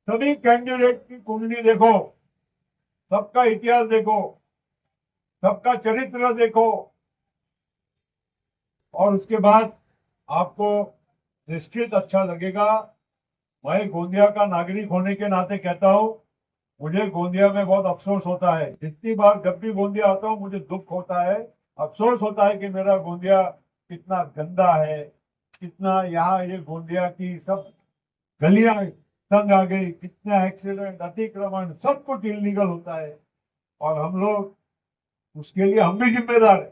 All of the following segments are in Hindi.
सभी कैंडिडेट की कुंडली देखो, सबका इतिहास देखो, सबका चरित्र देखो, और उसके बाद आपको निश्चित अच्छा लगेगा। मैं गोंदिया का नागरिक होने के नाते कहता हूँ, मुझे गोंदिया में बहुत अफसोस होता है। जितनी बार जब भी गोंदिया आता हूँ मुझे दुख होता है, अफसोस होता है कि मेरा गोंदिया कितना गंदा है, कितना यहाँ ये गोंदिया की सब गलियां तंग आ गई, कितना एक्सीडेंट, अतिक्रमण, सब कुछ इलीगल होता है, और हम लोग उसके लिए हम भी जिम्मेदार है।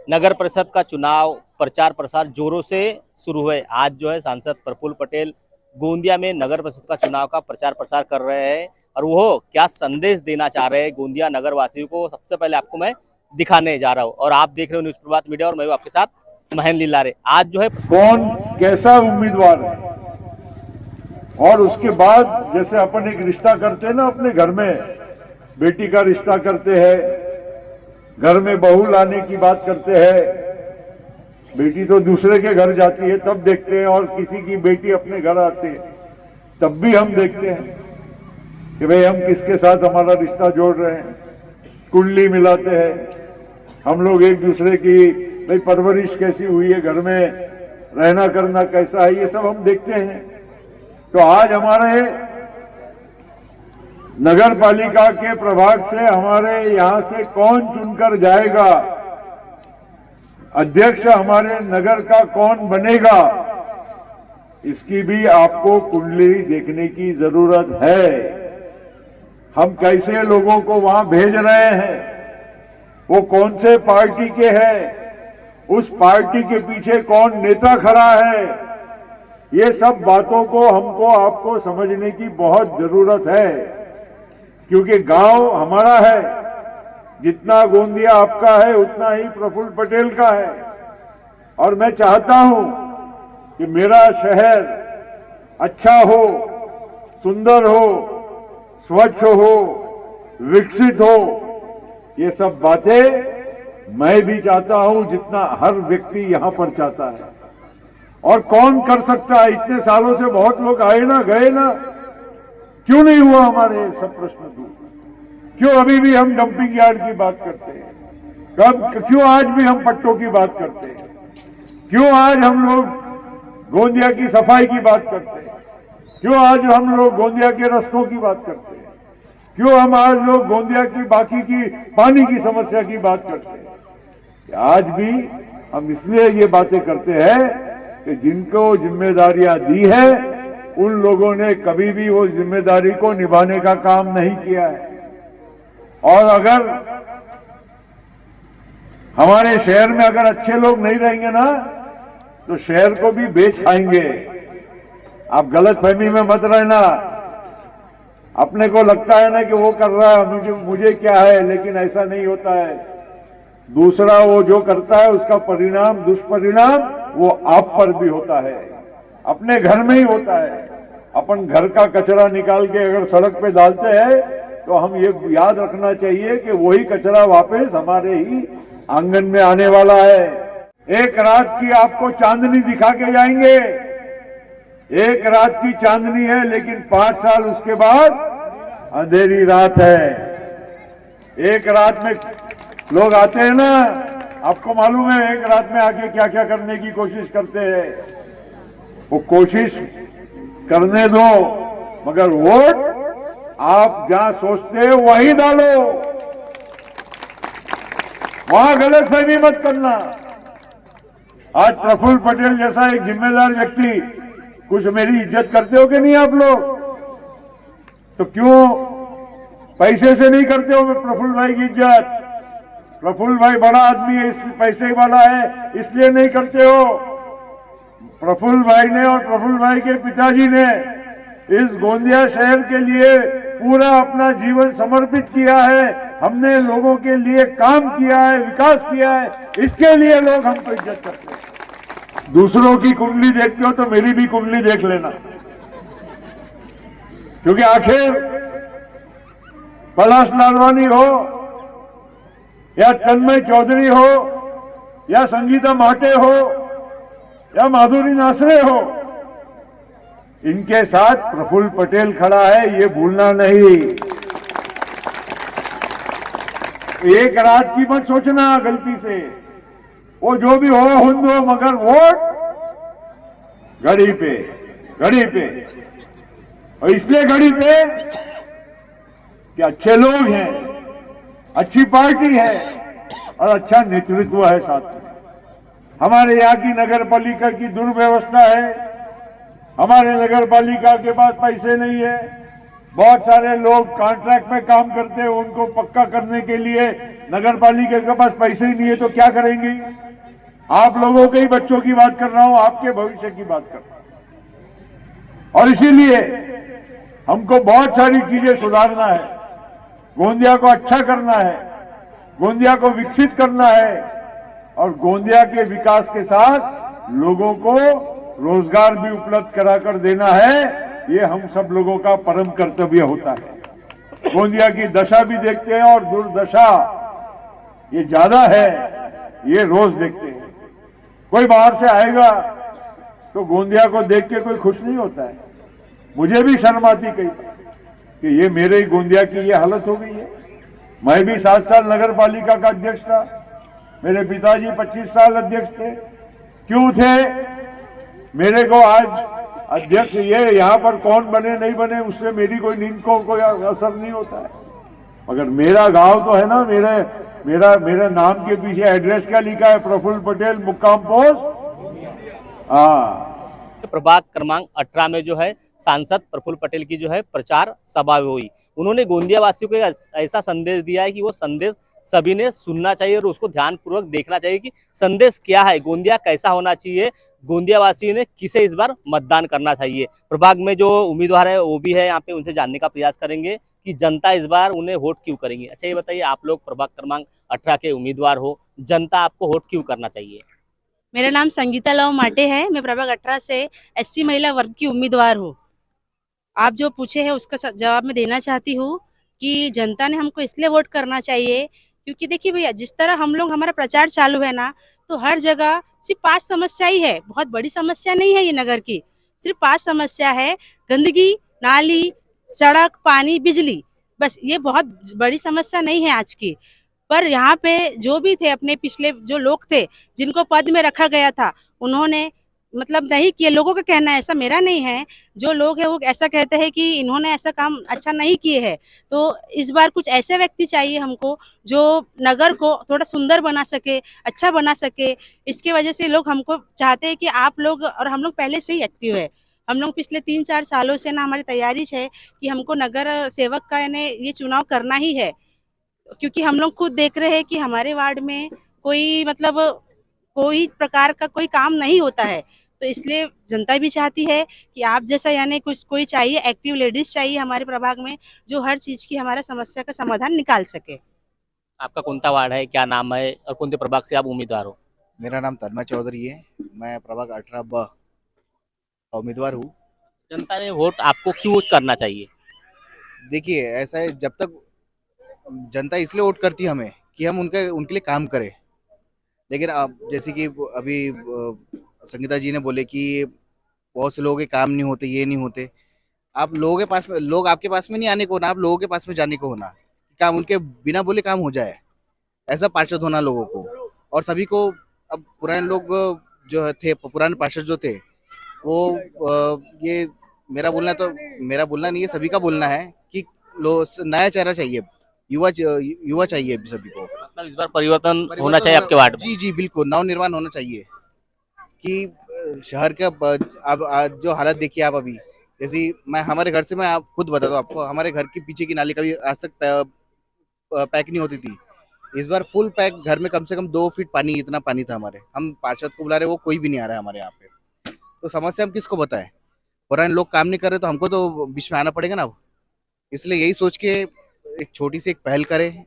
नगर परिषद का चुनाव प्रचार प्रसार जोरों से शुरू हुए। आज जो है सांसद प्रफुल्ल पटेल गोंदिया में नगर परिषद का चुनाव का प्रचार प्रसार कर रहे हैं, और वो क्या संदेश देना चाह रहे हैं गोंदिया नगर वासियों को, सबसे पहले आपको मैं दिखाने जा रहा हूँ। और आप देख रहे हो न्यूज़ प्रभात मीडिया, और मैं आपके साथ महेंद्र लीलारे। आज जो है कौन कैसा उम्मीदवार है, और उसके बाद जैसे अपन एक रिश्ता करते हैं ना, अपने घर में बेटी का रिश्ता करते हैं, घर में बहू लाने की बात करते हैं, बेटी तो दूसरे के घर जाती है तब देखते हैं, और किसी की बेटी अपने घर आती है तब भी हम देखते हैं कि भाई हम किसके साथ हमारा रिश्ता जोड़ रहे हैं, कुंडली मिलाते हैं हम लोग एक दूसरे की, भाई परवरिश कैसी हुई है, घर में रहना करना कैसा है, ये सब हम देखते हैं। तो आज हमारे नगर पालिका के प्रभाग से हमारे यहां से कौन चुनकर जाएगा, अध्यक्ष हमारे नगर का कौन बनेगा, इसकी भी आपको कुंडली देखने की जरूरत है। हम कैसे लोगों को वहां भेज रहे हैं, वो कौन से पार्टी के हैं, उस पार्टी के पीछे कौन नेता खड़ा है, ये सब बातों को हमको आपको समझने की बहुत जरूरत है। क्योंकि गांव हमारा है, जितना गोंदिया आपका है उतना ही प्रफुल्ल पटेल का है, और मैं चाहता हूं कि मेरा शहर अच्छा हो, सुंदर हो, स्वच्छ हो, विकसित हो। ये सब बातें मैं भी चाहता हूं, जितना हर व्यक्ति यहां पर चाहता है। और कौन कर सकता है, इतने सालों से बहुत लोग आए ना गए ना, क्यों नहीं हुआ हमारे सब प्रश्न दूर? क्यों अभी भी हम डंपिंग यार्ड की बात करते हैं? क्यों आज भी हम पट्टों की बात करते हैं? क्यों आज हम लोग गोंदिया की सफाई की बात करते हैं? क्यों आज हम लोग गोंदिया के रास्तों की बात करते हैं? क्यों हम आज लोग गोंदिया की बाकी की पानी की समस्या की बात करते हैं? आज भी हम इसलिए ये बातें करते हैं कि जिनको जिम्मेदारियां दी है उन लोगों ने कभी भी वो जिम्मेदारी को निभाने का काम नहीं किया है। और अगर हमारे शहर में अगर अच्छे लोग नहीं रहेंगे ना, तो शहर को भी बेच खाएंगे। आप गलत फहमी में मत रहना। अपने को लगता है ना कि वो कर रहा है, मुझे क्या है, लेकिन ऐसा नहीं होता है। दूसरा वो जो करता है उसका परिणाम, दुष्परिणाम वो आप पर भी होता है, अपने घर में ही होता है। अपन घर का कचरा निकाल के अगर सड़क पे डालते हैं तो हम ये याद रखना चाहिए कि वही कचरा वापस हमारे ही आंगन में आने वाला है। एक रात की आपको चांदनी दिखा के जाएंगे, एक रात की चांदनी है, लेकिन 5 साल उसके बाद अंधेरी रात है। एक रात में लोग आते हैं ना, आपको मालूम है एक रात में आके क्या क्या करने की कोशिश करते हैं। वो कोशिश करने दो, मगर वोट आप जहां सोचते हो वहीं डालो। वहां गलतफहमी मत करना। आज प्रफुल्ल पटेल जैसा एक जिम्मेदार व्यक्ति, कुछ मेरी इज्जत करते हो कि नहीं आप लोग? तो क्यों पैसे से नहीं करते हो प्रफुल्ल भाई की इज्जत? प्रफुल्ल भाई बड़ा आदमी है, इसलिए पैसे वाला है, इसलिए नहीं करते हो। प्रफुल्ल भाई ने और प्रफुल्ल भाई के पिताजी ने इस गोंदिया शहर के लिए पूरा अपना जीवन समर्पित किया है। हमने लोगों के लिए काम किया है, विकास किया है, इसके लिए लोग हमको इज्जत करते हैं। दूसरों की कुंडली देखते हो तो मेरी भी कुंडली देख लेना, क्योंकि आखिर पलाश लालवानी हो या तन्मय चौधरी हो या संगीता माटे हो या माधुरी नासरे हो, इनके साथ प्रफुल्ल पटेल खड़ा है, ये भूलना नहीं। एक रात की मत सोचना गलती से, वो जो भी हो हुंद हो, मगर वोट घड़ी पे, घड़ी पे। और इसलिए घड़ी पे कि अच्छे लोग हैं, अच्छी पार्टी है और अच्छा नेतृत्व है साथ में। हमारे यहाँ की नगर पालिका की दुर्व्यवस्था है, हमारे नगर पालिका के पास पैसे नहीं है। बहुत सारे लोग कॉन्ट्रैक्ट में काम करते हैं, उनको पक्का करने के लिए नगर पालिका के पास पैसे ही नहीं है, तो क्या करेंगे? आप लोगों के ही बच्चों की बात कर रहा हूं, आपके भविष्य की बात कर रहा हूं। और इसीलिए हमको बहुत सारी चीजें सुधारना है, गोंदिया को अच्छा करना है, गोंदिया को विकसित करना है और गोंदिया के विकास के साथ लोगों को रोजगार भी उपलब्ध कराकर देना है। ये हम सब लोगों का परम कर्तव्य होता है। गोंदिया की दशा भी देखते हैं और दुर्दशा ये ज्यादा है, ये रोज देखते हैं। कोई बाहर से आएगा तो गोंदिया को देख के कोई खुश नहीं होता है। मुझे भी शर्म आती कई कि ये मेरे ही गोंदिया की ये हालत हो गई है। मैं भी 7 साल नगर पालिका का अध्यक्ष था, मेरे पिताजी 25 साल अध्यक्ष थे। क्यों थे? मेरे को आज अध्यक्ष ये यहाँ पर कौन बने नहीं बने उससे मेरी कोई नींद को कोई असर नहीं होता है, मगर मेरा गांव तो है ना, मेरे नाम के पीछे एड्रेस क्या लिखा है? प्रफुल्ल पटेल, मुक्काम पोस्ट। हाँ, प्रभाग क्रमांक 18 में जो है सांसद प्रफुल्ल पटेल की जो है प्रचार सभा हुई। उन्होंने गोंदिया वासियों को ऐसा संदेश दिया है कि वो संदेश सभी ने सुनना चाहिए और उसको ध्यानपूर्वक देखना चाहिए कि संदेश क्या है, गोंदिया कैसा होना चाहिए, गोंदिया वासियों ने किसे इस बार मतदान करना चाहिए। प्रभाग में जो उम्मीदवार है वो भी है यहाँ पे, उनसे जानने का प्रयास करेंगे कि जनता इस बार उन्हें वोट क्यों करेंगे। अच्छा ये बताइए, आप लोग प्रभाग क्रमांक 18 के उम्मीदवार हो, जनता आपको वोट क्यों करना चाहिए? मेरा नाम संगीता लाओ माटे है, मैं प्रभाग 18 से SC महिला वर्ग की उम्मीदवार हूँ। आप जो पूछे हैं उसका जवाब मैं देना चाहती हूँ कि जनता ने हमको इसलिए वोट करना चाहिए क्योंकि देखिए भैया, जिस तरह हम लोग हमारा प्रचार चालू है ना, तो हर जगह सिर्फ 5 समस्या ही है, बहुत बड़ी समस्या नहीं है ये नगर की, सिर्फ 5 समस्या है। गंदगी, नाली, सड़क, पानी, बिजली, बस ये बहुत बड़ी समस्या नहीं है आज की। पर यहाँ पे जो भी थे, अपने पिछले जो लोग थे जिनको पद में रखा गया था, उन्होंने मतलब नहीं किए। लोगों का कहना है, ऐसा मेरा नहीं है, जो लोग हैं वो ऐसा कहते हैं कि इन्होंने ऐसा काम अच्छा नहीं किए हैं। तो इस बार कुछ ऐसे व्यक्ति चाहिए हमको जो नगर को थोड़ा सुंदर बना सके, अच्छा बना सके। इसके वजह से लोग हमको चाहते हैं कि आप लोग, और हम लोग पहले से ही एक्टिव है, हम लोग पिछले 3-4 सालों से ना हमारी तैयारी है कि हमको नगर सेवक का यानी ये चुनाव करना ही है, क्योंकि हम लोग खुद देख रहे हैं कि हमारे वार्ड में कोई मतलब कोई प्रकार का कोई काम नहीं होता है। तो इसलिए जनता भी चाहती है कि आप जैसा यानी कुछ कोई चाहिए, एक्टिव लेडीज चाहिए हमारे प्रभाग में, जो हर चीज की हमारा समस्या का समाधान निकाल सके। आपका कौन सा वार्ड है, क्या नाम है और कौन से प्रभाग से आप उम्मीदवार हो? मेरा नाम तन्मय चौधरी है, मैं प्रभाग 18 का उम्मीदवार हूँ। जनता ने वोट आपको क्यों करना चाहिए? देखिए, ऐसा है, जब तक जनता इसलिए वोट करती है हमें कि हम उनके लिए काम करें। लेकिन अब जैसे कि अभी संगीता जी ने बोले कि बहुत से लोगों के काम नहीं होते, ये नहीं होते। आप लोगों के पास में, लोग आपके पास में नहीं आने को होना, आप लोगों के पास में जाने को होना, काम उनके बिना बोले काम हो जाए, ऐसा पार्षद होना लोगों को। और सभी को, अब पुराने लोग जो थे, पुराने पार्षद जो थे, वो ये मेरा बोलना नहीं है, सभी का बोलना है कि नया चेहरा चाहिए, युवा चाहिए सभी को। मतलब इस बार परिवर्तन होना चाहिए आपके वार्ड में। जी जी बिल्कुल, नव निर्माण होना चाहिए कि शहर का अब आज जो हालत देखिए आप अभी, जैसे मैं हमारे घर से मैं आप खुद बता दूं आपको, हमारे घर के पीछे की नाली कभी आज तक पैक नहीं होती थी। इस बार फुल पैक, घर में कम से कम 2 फीट पानी, इतना पानी था हमारे। हम पार्षद को बुला रहे, वो कोई भी नहीं आ रहा है हमारे यहाँ पे। तो समस्या हम किसको बताएं? पुराने लोग काम नहीं कर रहे तो हमको तो बीच में आना पड़ेगा ना अब। इसलिए यही सोच के एक छोटी सी एक पहल करें।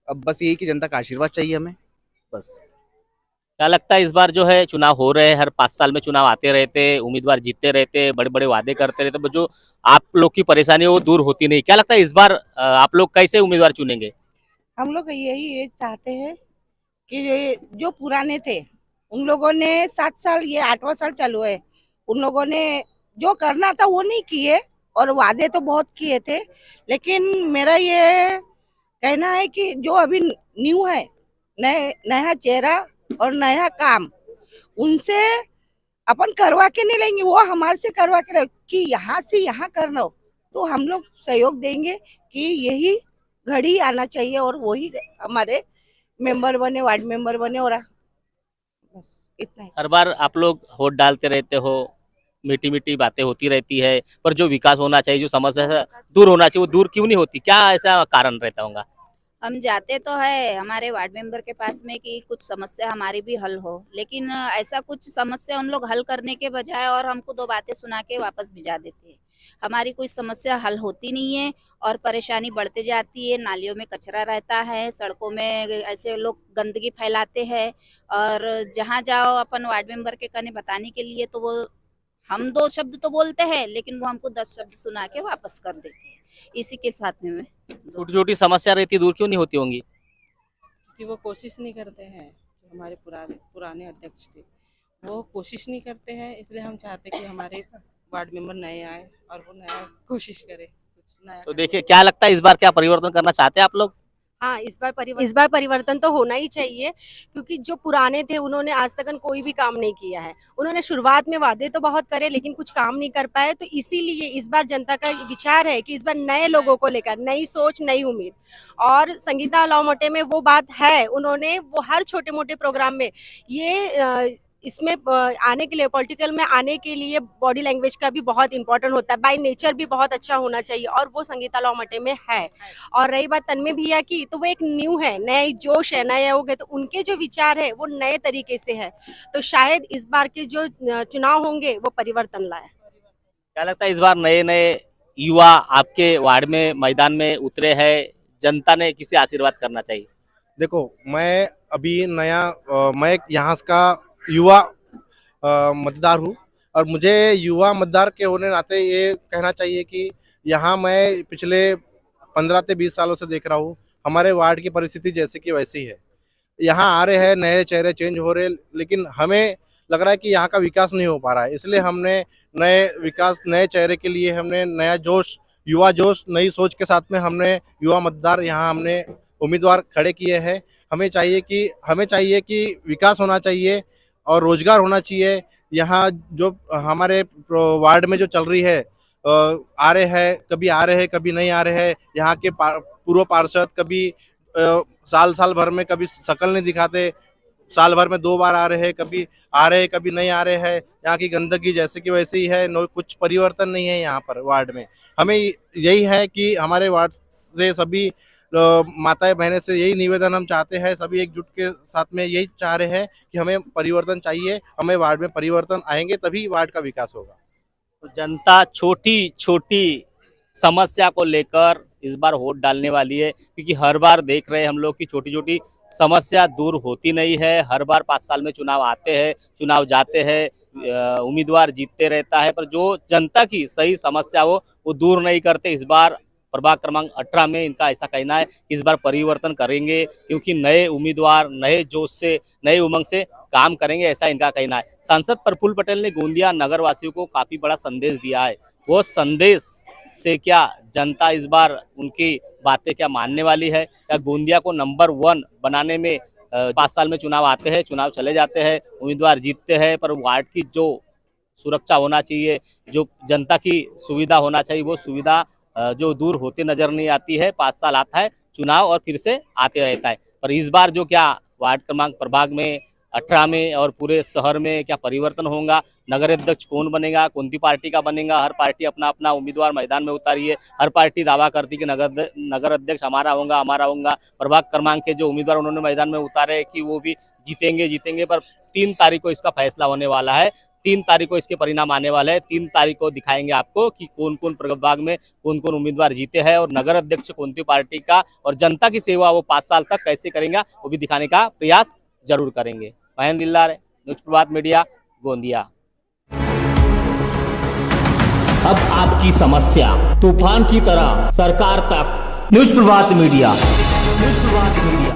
अब बस यही कि जनता का आशीर्वाद चाहिए हमें, बस। क्या लगता है इस बार जो है चुनाव हो रहे हैं, हर 5 साल में चुनाव आते रहते, उम्मीदवार जीतते रहते, बड़े बड़े वादे करते रहते, पर जो आप लोग की परेशानी है वो दूर होती नहीं। क्या लगता है इस बार आप लोग कैसे उम्मीदवार चुनेंगे? हम लोग यही ये चाहते हैं कि ये जो पुराने थे उन लोगों ने 7 साल, ये 8वां साल चालू है, उन लोगों ने जो करना था वो नहीं किए और वादे तो बहुत किए थे। लेकिन मेरा ये कहना है कि जो अभी न्यू है, नया चेहरा और नया काम, उनसे अपन करवा के नहीं लेंगे, वो हमारे से करवा के ले कि यहाँ से यहाँ करना हो तो हम लोग सहयोग देंगे कि यही घड़ी आना चाहिए और वही हमारे मेंबर बने, वार्ड मेंबर बने। और बस इतना ही। हर बार आप लोग वोट डालते रहते हो, मीठी मीठी बातें होती रहती है, पर जो विकास होना चाहिए, जो समस्या है, दूर होना चाहिए, वो दूर क्यों नहीं होती? क्या ऐसा कारण रहता होगा? हम जाते तो है हमारे वार्ड मेंबर के पास में कि कुछ समस्या हमारी भी हल हो, लेकिन ऐसा कुछ समस्या उन लोग हल करने के बजाय और हमको 2 बातें सुना के वापस भिजा देते हैं। हमारी कोई समस्या हल होती नहीं है और परेशानी बढ़ते जाती है। नालियों में कचरा रहता है, सड़कों में ऐसे लोग गंदगी फैलाते हैं और जहाँ जाओ अपन वार्ड मेंबर के कने बताने के लिए तो वो हम 2 शब्द तो बोलते हैं, लेकिन वो हमको 10 शब्द सुना के वापस कर देते हैं। इसी के साथ में मैं छोटी छोटी समस्या रहती, दूर क्यों नहीं होती होंगी? कि वो कोशिश नहीं करते हैं। जो हमारे पुराने अध्यक्ष थे वो कोशिश नहीं करते हैं, इसलिए हम चाहते कि हमारे वार्ड मेंबर नए आए और वो नया कोशिश करे, कुछ नया तो देखिए, क्या लगता है इस बार क्या परिवर्तन करना चाहते हैं आप लोग? हाँ, इस बार परिवर्तन तो होना ही चाहिए, क्योंकि जो पुराने थे उन्होंने आज तक कोई भी काम नहीं किया है। उन्होंने शुरुआत में वादे तो बहुत करे लेकिन कुछ काम नहीं कर पाए, तो इसीलिए इस बार जनता का विचार है कि इस बार नए लोगों को लेकर नई सोच, नई उम्मीद। और संगीता लावमोटे में वो बात है, उन्होंने वो हर छोटे मोटे प्रोग्राम में ये इसमें आने के लिए, पॉलिटिकल में आने के लिए बॉडी लैंग्वेज का भी बहुत इंपॉर्टेंट होता है, बाय नेचर भी बहुत अच्छा होना चाहिए और वो संगीता लावमोटे में है। और रही बात तन्मय भैया की, तो वो एक न्यू है, नए जोश है, नए योग है, तो उनके जो विचार है वो नए तरीके से है, तो शायद इस बार के जो चुनाव होंगे वो परिवर्तन लाए। क्या लगता है इस बार नए नए युवा आपके वार्ड में मैदान में उतरे हैं, जनता ने किसे आशीर्वाद करना चाहिए? देखो, मैं अभी मैं यहाँ का युवा मतदार हूँ और मुझे युवा मतदार के होने नाते ये कहना चाहिए कि यहाँ मैं पिछले 15 से 20 सालों से देख रहा हूँ, हमारे वार्ड की परिस्थिति जैसे कि वैसी है। यहाँ आ रहे हैं, नए चेहरे चेंज हो रहे, लेकिन हमें लग रहा है कि यहाँ का विकास नहीं हो पा रहा है। इसलिए हमने नए चेहरे के लिए हमने नया जोश, युवा जोश, नई सोच के साथ में हमने युवा मतदार यहाँ हमने उम्मीदवार खड़े किए हैं। हमें चाहिए कि विकास होना चाहिए और रोजगार होना चाहिए। यहाँ जो हमारे वार्ड में जो चल रही है, आ रहे हैं, कभी आ रहे हैं, कभी नहीं आ रहे हैं। यहाँ के पूर्व पार्षद कभी साल भर में कभी शकल नहीं दिखाते, साल भर में 2 बार आ रहे हैं, कभी आ रहे हैं, कभी नहीं आ रहे हैं। यहाँ की गंदगी जैसे कि वैसे ही है, कुछ परिवर्तन नहीं है यहाँ पर वार्ड में। हमें यही है कि हमारे वार्ड से सभी माताएं बहनें से यही निवेदन हम चाहते हैं, सभी एकजुट के साथ में यही चाह रहे हैं कि हमें परिवर्तन चाहिए, हमें वार्ड में परिवर्तन आएंगे तभी वार्ड का विकास होगा। तो जनता छोटी छोटी समस्या को लेकर इस बार वोट डालने वाली है, क्योंकि हर बार देख रहे हैं हम लोग कि छोटी छोटी समस्या दूर होती नहीं है। हर बार 5 साल में चुनाव आते हैं, चुनाव जाते हैं, उम्मीदवार जीतते रहता है, पर जो जनता की सही समस्या हो वो दूर नहीं करते। इस बार प्रभाग क्रमांक 18 में इनका ऐसा कहना है कि इस बार परिवर्तन करेंगे, क्योंकि नए उम्मीदवार नए जोश से, नए उमंग से काम करेंगे, ऐसा इनका कहना है। सांसद प्रफुल्ल पटेल ने गोंदिया नगर वासियों को काफी बड़ा संदेश दिया है। वो संदेश से क्या जनता इस बार उनकी बातें क्या मानने वाली है? क्या गोंदिया को नंबर 1 बनाने में 5 साल में चुनाव आते हैं, चुनाव चले जाते हैं, उम्मीदवार जीतते हैं, पर वार्ड की जो सुरक्षा होना चाहिए, जो जनता की सुविधा होना चाहिए, वो सुविधा जो दूर होते नजर नहीं आती है। 5 साल आता है चुनाव और फिर से आते रहता है। पर इस बार जो क्या वार्ड क्रमांक प्रभाग में 18 में और पूरे शहर में क्या परिवर्तन होगा, नगर अध्यक्ष कौन बनेगा, कौन सी पार्टी का बनेगा, हर पार्टी अपना अपना उम्मीदवार मैदान में उतारी है। हर पार्टी दावा करती कि नगर अध्यक्ष हमारा होगा। प्रभाग क्रमांक के जो उम्मीदवार उन्होंने मैदान में उतारे कि वो भी जीतेंगे, पर 3 तारीख को इसका फैसला होने वाला है। 3 तारीख को इसके परिणाम आने वाले हैं। 3 तारीख को दिखाएंगे आपको कि कौन कौन प्रभाग में कौन कौन उम्मीदवार जीते हैं और नगर अध्यक्ष कौन सी पार्टी का, और जनता की सेवा वो 5 साल तक कैसे करेंगे वो भी दिखाने का प्रयास जरूर करेंगे। महेंद्र दिलदार, न्यूज़ प्रभात मीडिया, गोंदिया। अब आपकी समस्या तूफान की तरह सरकार तक। न्यूज़ प्रभात मीडिया।